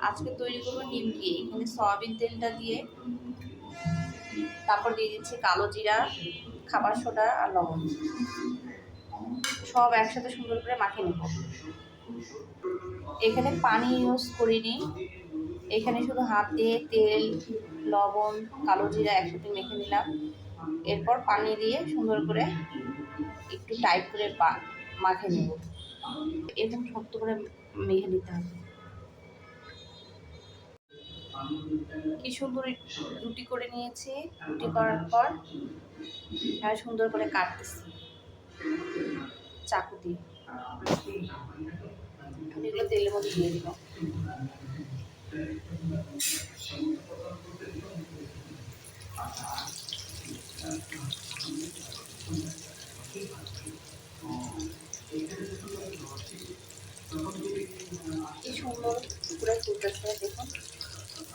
আজকে তৈরি করবো নিমকি। এখানে সয়াবিন তেলটা দিয়ে তারপর দিয়ে দিচ্ছি কালো জিরা, খাবার সোডা আর লবণ, সব একসাথে সুন্দর করে মাখিয়ে নেব। এখানে পানি ইউজ করিনি, এখানে শুধু হাত দিয়ে তেল, লবণ, কালো জিরা একসাথে মেখে নিলাম। এরপর পানি দিয়ে সুন্দর করে একটু টাইট করে মাখে নেব। এরকম শক্ত করে মেখে নিতে হবে। কি সুন্দর রুটি করে নিয়েছি। রুটি করার পর সুন্দর করে কাটতেছি চাকু দিয়ে। এগুলো তেলের মধ্যে দিয়ে দিব। কি সুন্দর পুরো ফুলতেছে, দেখুন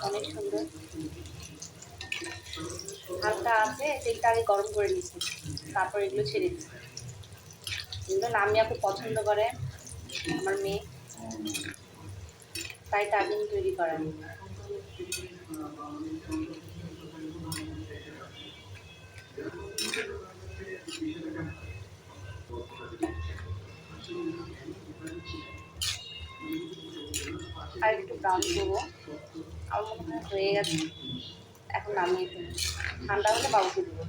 অনেক সুন্দর। হালকা আছে, তেলটা আগে গরম করে নিচ্ছি, তারপর এগুলো ছেড়ে দিচ্ছি। এগুলো নামিয়া খুব পছন্দ করে আমার মেয়ে, তাই তার জন্য তৈরি করা। আর একটু ব্রাউন করবো। আমার মনে হয় হয়ে গেছে, এখন নামিয়ে ফেলি। ঠান্ডা হলে বাবুকে দেবো।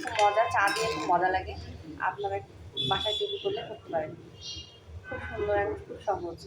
খুব মজা, চা দিয়ে খুব মজা লাগে। আপনারা বাসায় তৈরি করলে করতে পারেন। খুব সুন্দর এবং খুব সহজ।